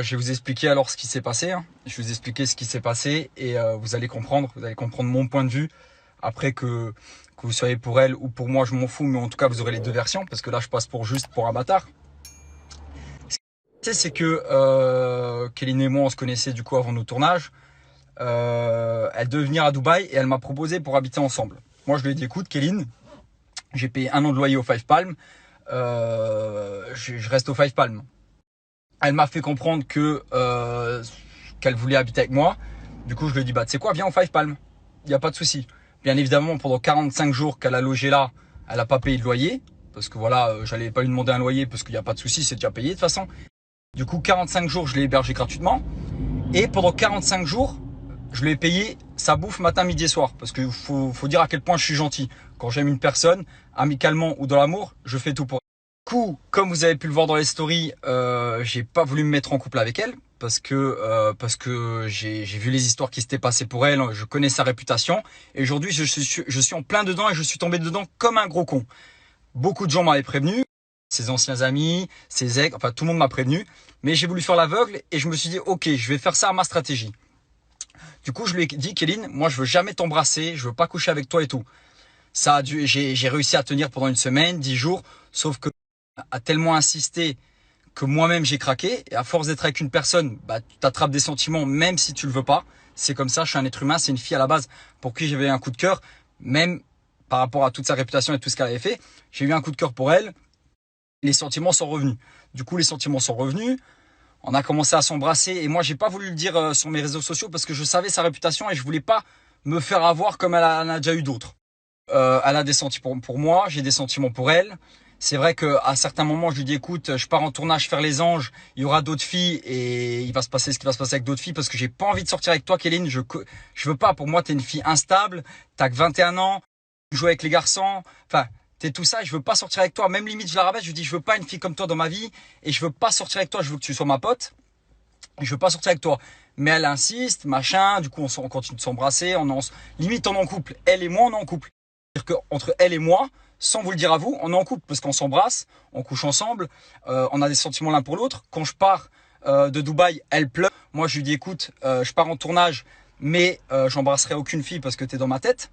je vais vous expliquer alors ce qui s'est passé. Hein. Je vais vous expliquer ce qui s'est passé et vous allez comprendre mon point de vue. Après que vous soyez pour elle ou pour moi, je m'en fous, mais en tout cas, vous aurez les deux versions parce que là, je passe juste pour un bâtard. Ce qui c'est que Kéline et moi, on se connaissait du coup avant nos tournages. Elle devait venir à Dubaï et elle m'a proposé pour habiter ensemble. Moi, je lui ai dit, écoute, Kéline, j'ai payé 1 an de loyer au Five Palm. Je reste au Five Palm. Elle m'a fait comprendre que qu'elle voulait habiter avec moi. Du coup, je lui ai dit, bah, tu sais quoi, viens au Five Palm. Il n'y a pas de souci. Bien évidemment, pendant 45 jours qu'elle a logé là, elle n'a pas payé de loyer. Parce que voilà, j'allais pas lui demander un loyer parce qu'il n'y a pas de souci, c'est déjà payé de toute façon. Du coup, 45 jours, je l'ai hébergé gratuitement. Et pendant 45 jours, je lui ai payé sa bouffe matin, midi et soir. Parce qu'il faut dire à quel point je suis gentil. Quand j'aime une personne, amicalement ou dans l'amour, je fais tout pour elle. Du coup, comme vous avez pu le voir dans les stories, j'ai pas voulu me mettre en couple avec elle. Parce que j'ai vu les histoires qui s'étaient passées pour elle, je connais sa réputation. Et aujourd'hui, je suis en plein dedans et je suis tombé dedans comme un gros con. Beaucoup de gens m'avaient prévenu, ses anciens amis, ses ex, enfin tout le monde m'a prévenu. Mais j'ai voulu faire l'aveugle et je me suis dit, ok, je vais faire ça à ma stratégie. Du coup, je lui ai dit, Kéline, moi je veux jamais t'embrasser, je veux pas coucher avec toi et tout. J'ai réussi à tenir pendant une semaine, 10 jours, sauf que a tellement insisté que moi-même j'ai craqué. Et à force d'être avec une personne, bah, tu t'attrapes des sentiments même si tu le veux pas. C'est comme ça, je suis un être humain, c'est une fille à la base pour qui j'avais un coup de cœur, même par rapport à toute sa réputation et tout ce qu'elle avait fait. J'ai eu un coup de cœur pour elle. Les sentiments sont revenus. Du coup, les sentiments sont revenus. On a commencé à s'embrasser et moi, j'ai pas voulu le dire sur mes réseaux sociaux parce que je savais sa réputation et je voulais pas me faire avoir comme elle en a déjà eu d'autres. Elle a des sentiments pour moi, j'ai des sentiments pour elle. C'est vrai qu'à certains moments, je lui dis, écoute, je pars en tournage faire les anges, il y aura d'autres filles et il va se passer ce qui va se passer avec d'autres filles parce que j'ai pas envie de sortir avec toi, Kéline. Je veux pas, pour moi, t'es une fille instable, t'as que 21 ans, tu joues avec les garçons, enfin, t'es tout ça, je veux pas sortir avec toi. Même limite, je la rabaisse, je lui dis, je veux pas une fille comme toi dans ma vie et je veux pas sortir avec toi, je veux que tu sois ma pote. Je veux pas sortir avec toi. Mais elle insiste, machin, du coup, on continue de s'embrasser, limite, on est en couple. Elle et moi, on est en couple. C'est-à-dire qu'entre elle et moi, sans vous le dire à vous, on est en couple parce qu'on s'embrasse, on couche ensemble, on a des sentiments l'un pour l'autre. Quand je pars de Dubaï, elle pleure. Moi, je lui dis, écoute, je pars en tournage, mais j'embrasserai aucune fille parce que t'es dans ma tête.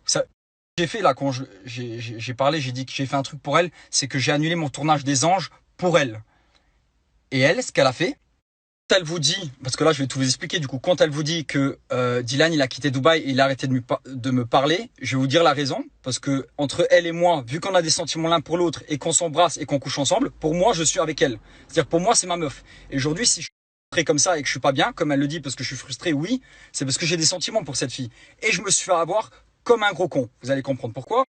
Ça, j'ai fait là, quand j'ai parlé, j'ai dit que j'ai fait un truc pour elle, c'est que j'ai annulé mon tournage des anges pour elle. Et elle, ce qu'elle a fait, elle vous dit, parce que là je vais tout vous expliquer, du coup quand elle vous dit que Dylan il a quitté Dubaï et il a arrêté de me parler, je vais vous dire la raison, parce que entre elle et moi, vu qu'on a des sentiments l'un pour l'autre et qu'on s'embrasse et qu'on couche ensemble, pour moi je suis avec elle, c'est-à-dire pour moi c'est ma meuf. Et aujourd'hui si je suis frustré comme ça et que je suis pas bien, comme elle le dit parce que je suis frustré, oui, c'est parce que j'ai des sentiments pour cette fille. Et je me suis fait avoir comme un gros con, vous allez comprendre pourquoi.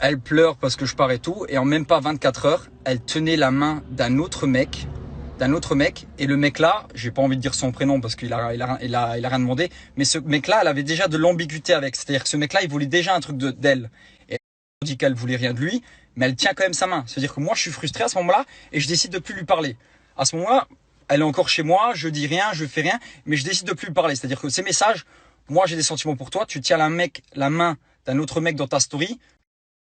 Elle pleure parce que je pars et tout, et en même pas 24 heures, elle tenait la main d'un autre mec, et le mec là, j'ai pas envie de dire son prénom parce qu'il a rien demandé, mais ce mec là, elle avait déjà de l'ambiguïté avec, c'est-à-dire que ce mec là, il voulait déjà un truc d'elle, et elle dit qu'elle voulait rien de lui, mais elle tient quand même sa main, c'est-à-dire que moi je suis frustré à ce moment-là, et je décide de plus lui parler. À ce moment-là, elle est encore chez moi, je dis rien, je fais rien, mais je décide de plus lui parler, c'est-à-dire que ces messages, moi j'ai des sentiments pour toi, tu tiens la main d'un autre mec dans ta story.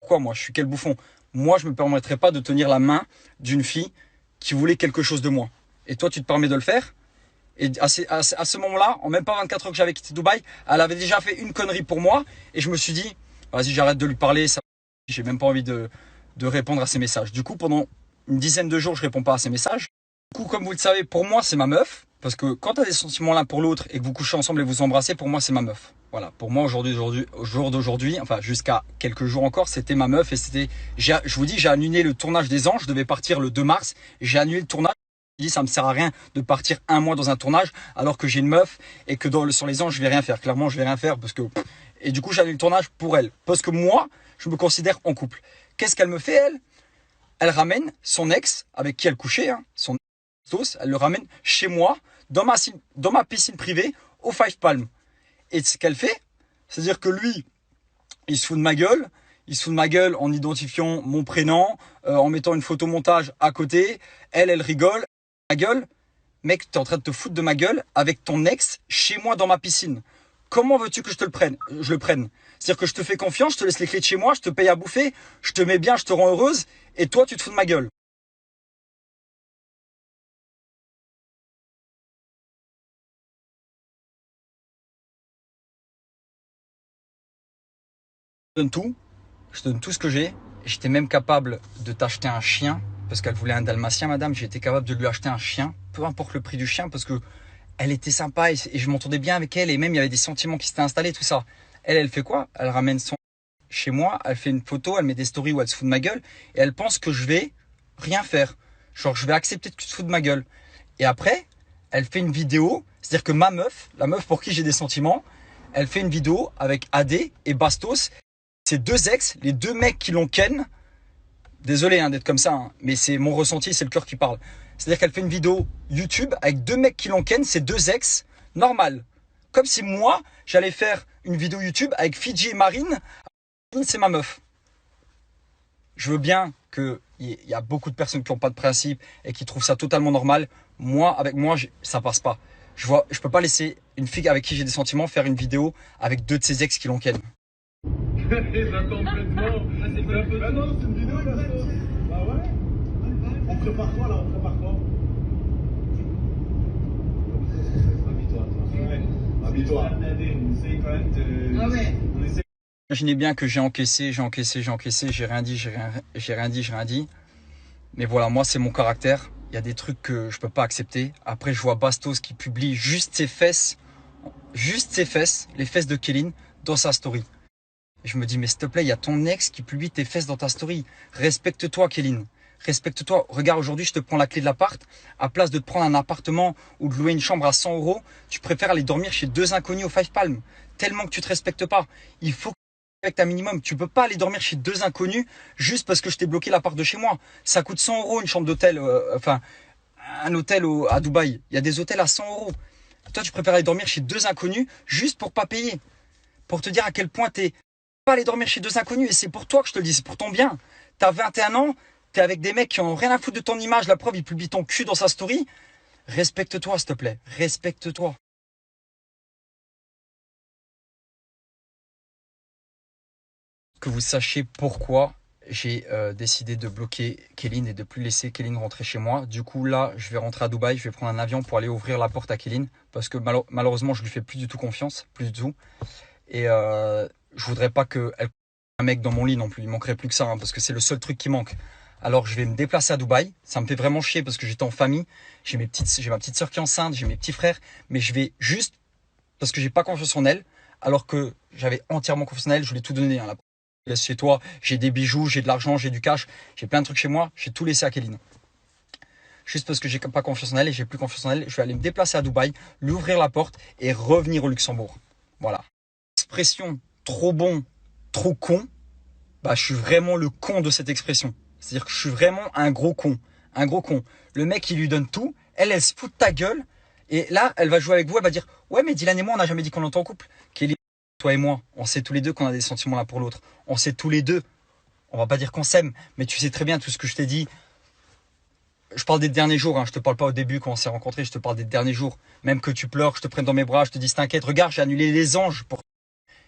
Pourquoi moi? Je suis quel bouffon? Moi, je me permettrais pas de tenir la main d'une fille qui voulait quelque chose de moi. Et toi, tu te permets de le faire? Et à ce moment-là, en même pas 24 heures que j'avais quitté Dubaï, elle avait déjà fait une connerie pour moi. Et je me suis dit, vas-y, j'arrête de lui parler. J'ai même pas envie de répondre à ses messages. Du coup, pendant une dizaine de jours, je réponds pas à ses messages. Du coup, comme vous le savez, pour moi, c'est ma meuf. Parce que quand tu as des sentiments l'un pour l'autre et que vous couchez ensemble et vous embrassez, pour moi, c'est ma meuf. Voilà, pour moi, au jour d'aujourd'hui, enfin jusqu'à quelques jours encore, c'était ma meuf. Et je vous dis, j'ai annulé le tournage des anges. Je devais partir le 2 mars. J'ai annulé le tournage. Je me dis, ça me sert à rien de partir un mois dans un tournage alors que j'ai une meuf et que sur les anges, je vais rien faire. Clairement, je vais rien faire parce que... Et du coup, j'ai annulé le tournage pour elle. Parce que moi, je me considère en couple. Qu'est-ce qu'elle me fait, elle? Elle ramène son ex avec qui elle couchait, hein, son ex, elle le ramène chez moi, dans ma piscine privée, au Five Palm. Et ce qu'elle fait, c'est-à-dire que lui, il se fout de ma gueule. Il se fout de ma gueule en identifiant mon prénom, en mettant une photomontage à côté. Elle rigole. Ma gueule, mec, t'es en train de te foutre de ma gueule avec ton ex chez moi dans ma piscine. Comment veux-tu que je le prenne? C'est-à-dire que je te fais confiance, je te laisse les clés de chez moi, je te paye à bouffer, je te mets bien, je te rends heureuse, et toi, tu te fous de ma gueule. Je donne tout, je te donne tout ce que j'ai. J'étais même capable de t'acheter un chien, parce qu'elle voulait un dalmatien, madame. J'étais capable de lui acheter un chien, peu importe le prix du chien, parce que elle était sympa et je m'entendais bien avec elle, et même il y avait des sentiments qui s'étaient installés, tout ça. Elle fait quoi? Elle ramène son chez moi, elle fait une photo, elle met des stories où elle se fout de ma gueule, et elle pense que je vais rien faire. Genre, je vais accepter que tu te fous de ma gueule. Et après, elle fait une vidéo, c'est-à-dire que ma meuf, la meuf pour qui j'ai des sentiments, elle fait une vidéo avec AD et Bastos, ces deux ex, les deux mecs qui l'ont ken. Désolé hein, d'être comme ça, hein, mais c'est mon ressenti, c'est le cœur qui parle. C'est-à-dire qu'elle fait une vidéo YouTube avec deux mecs qui l'ont ken, ces deux ex, normal. Comme si moi, j'allais faire une vidéo YouTube avec Fidji et Marine, c'est ma meuf. Je veux bien qu'il y a beaucoup de personnes qui n'ont pas de principe et qui trouvent ça totalement normal. Moi, avec moi, ça passe pas. Je peux pas laisser une fille avec qui j'ai des sentiments faire une vidéo avec deux de ses ex qui l'ont ken. J'attends complètement. Ah non, c'est une vidéo là. Ah ouais. On prépare quoi là? On prépare quoi? Habille-toi. On essaye quand même de. Ah ouais. Imaginez bien que j'ai encaissé, j'ai rien dit. Mais voilà, moi c'est mon caractère. Il y a des trucs que je peux pas accepter. Après, je vois Bastos qui publie juste ses fesses, les fesses de Kéline dans sa story. Et je me dis, mais s'il te plaît, il y a ton ex qui publie tes fesses dans ta story. Respecte-toi, Kéline. Respecte-toi. Regarde, aujourd'hui, je te prends la clé de l'appart. À place de te prendre un appartement ou de louer une chambre à 100 €, tu préfères aller dormir chez deux inconnus au Five Palm. Tellement que tu te respectes pas. Il faut que tu respectes un minimum. Tu peux pas aller dormir chez deux inconnus juste parce que je t'ai bloqué l'appart de chez moi. Ça coûte 100 € une chambre d'hôtel, un hôtel à Dubaï. Il y a des hôtels à 100 €. Toi, tu préfères aller dormir chez deux inconnus juste pour pas payer. Pour te dire à quel point t'es pas aller dormir chez deux inconnus, et c'est pour toi que je te le dis, c'est pour ton bien. T'as 21 ans, t'es avec des mecs qui ont rien à foutre de ton image, la preuve, ils publient ton cul dans sa story. Respecte-toi, s'il te plaît, respecte-toi. Que vous sachiez pourquoi j'ai décidé de bloquer Kéline et de plus laisser Kéline rentrer chez moi. Du coup, là, je vais rentrer à Dubaï, je vais prendre un avion pour aller ouvrir la porte à Kéline, parce que malheureusement, je lui fais plus du tout confiance, plus du tout. Et je voudrais pas qu'elle un mec dans mon lit non plus. Il manquerait plus que ça, hein, parce que c'est le seul truc qui manque. Alors je vais me déplacer à Dubaï. Ça me fait vraiment chier parce que j'étais en famille. J'ai ma petite soeur qui est enceinte, j'ai mes petits frères. Mais je vais juste parce que j'ai pas confiance en elle. Alors que j'avais entièrement confiance en elle. Je voulais tout donner. Hein, là. Laisse chez toi. J'ai des bijoux, j'ai de l'argent, j'ai du cash. J'ai plein de trucs chez moi. J'ai tout laissé à Kéline. Juste parce que j'ai pas confiance en elle et j'ai plus confiance en elle. Je vais aller me déplacer à Dubaï, lui ouvrir la porte et revenir au Luxembourg. Voilà. Expression trop bon, trop con. Bah, je suis vraiment le con de cette expression. C'est-à-dire que je suis vraiment un gros con. Un gros con. Le mec, il lui donne tout. Elle se fout de ta gueule. Et là, elle va jouer avec vous. Elle va dire, ouais, mais Dylan et moi, on n'a jamais dit qu'on était en couple. Kelly, toi et moi, on sait tous les deux qu'on a des sentiments l'un pour l'autre. On sait tous les deux. On va pas dire qu'on s'aime, mais tu sais très bien tout ce que je t'ai dit. Je parle des derniers jours, hein. Je te parle pas au début quand on s'est rencontrés. Je te parle des derniers jours. Même que tu pleures, je te prenne dans mes bras, je te dis, t'inquiète, regarde, j'ai annulé les anges pour.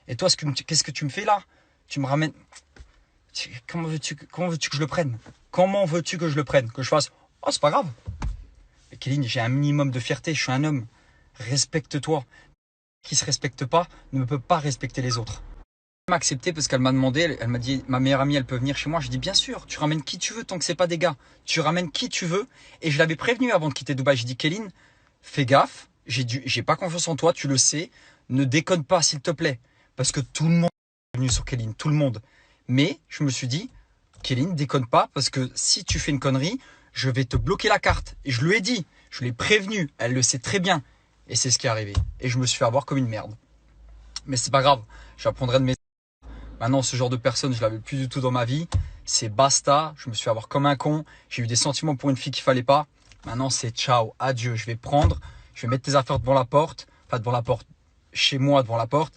Et toi, qu'est-ce que tu me fais là? Tu me ramènes. Comment veux-tu que je le prenne? Comment veux-tu que je le prenne? Que je fasse, oh, c'est pas grave. Mais Kéline, j'ai un minimum de fierté, je suis un homme. Respecte-toi. Qui se respecte pas ne peut pas respecter les autres. Elle m'a accepté parce qu'elle m'a demandé, elle m'a dit, ma meilleure amie, elle peut venir chez moi. Je dis, bien sûr, tu ramènes qui tu veux tant que c'est pas des gars. Tu ramènes qui tu veux. Et je l'avais prévenu avant de quitter Dubaï. J'ai dit, Kéline, fais gaffe, j'ai pas confiance en toi, tu le sais. Ne déconne pas, s'il te plaît. Parce que tout le monde est venu sur Kéline, tout le monde. Mais je me suis dit, Kéline, déconne pas, parce que si tu fais une connerie, je vais te bloquer la carte. Et je lui ai dit, je l'ai prévenu, elle le sait très bien. Et c'est ce qui est arrivé. Et je me suis fait avoir comme une merde. Mais c'est pas grave, j'apprendrai de mes... Maintenant, ce genre de personne, je l'avais plus du tout dans ma vie. C'est basta, je me suis fait avoir comme un con. J'ai eu des sentiments pour une fille qu'il fallait pas. Maintenant, c'est ciao, adieu. Je vais mettre tes affaires devant la porte. Enfin, devant la porte, chez moi, devant la porte.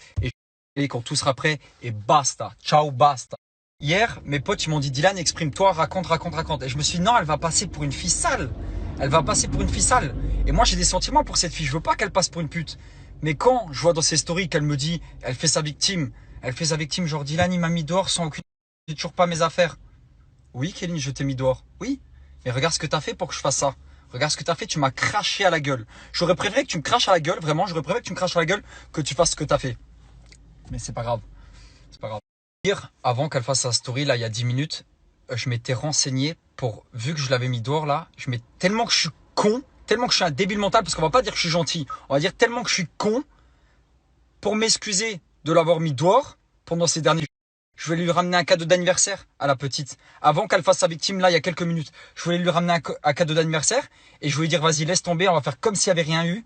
Et quand tout sera prêt, et basta. Ciao, basta. Hier, mes potes, ils m'ont dit, Dylan, exprime-toi, raconte. Et je me suis dit, non, elle va passer pour une fille sale. Elle va passer pour une fille sale. Et moi, j'ai des sentiments pour cette fille. Je veux pas qu'elle passe pour une pute. Mais quand je vois dans ses stories qu'elle me dit, elle fait sa victime, genre Dylan il m'a mis dehors sans aucune, j'ai toujours pas mes affaires. Oui, Kéline, je t'ai mis dehors. Oui, mais regarde ce que t'as fait pour que je fasse ça. Regarde ce que t'as fait, tu m'as craché à la gueule. J'aurais préféré que tu me craches à la gueule, vraiment, j'aurais préféré que tu me craches à la gueule que tu fasses ce que t'as fait. Mais c'est pas grave, c'est pas grave. Hier, avant qu'elle fasse sa story, là, il y a 10 minutes, je m'étais renseigné pour, vu que je l'avais mis dehors là, tellement que je suis con, tellement que je suis un débile mental, parce qu'on va pas dire que je suis gentil, on va dire tellement que je suis con, pour m'excuser de l'avoir mis dehors pendant ces derniers jours. Je voulais lui ramener un cadeau d'anniversaire à la petite. Avant qu'elle fasse sa victime, là, il y a quelques minutes. Je voulais lui ramener un cadeau d'anniversaire et je voulais dire, vas-y, laisse tomber, on va faire comme s'il n'y avait rien eu.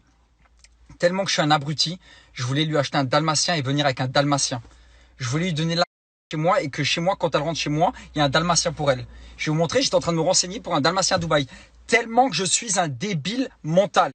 Tellement que je suis un abruti, je voulais lui acheter un dalmatien et venir avec un dalmatien. Je voulais lui donner la chez moi et que chez moi, quand elle rentre chez moi, il y a un dalmatien pour elle. Je vais vous montrer, j'étais en train de me renseigner pour un dalmatien à Dubaï. Tellement que je suis un débile mental.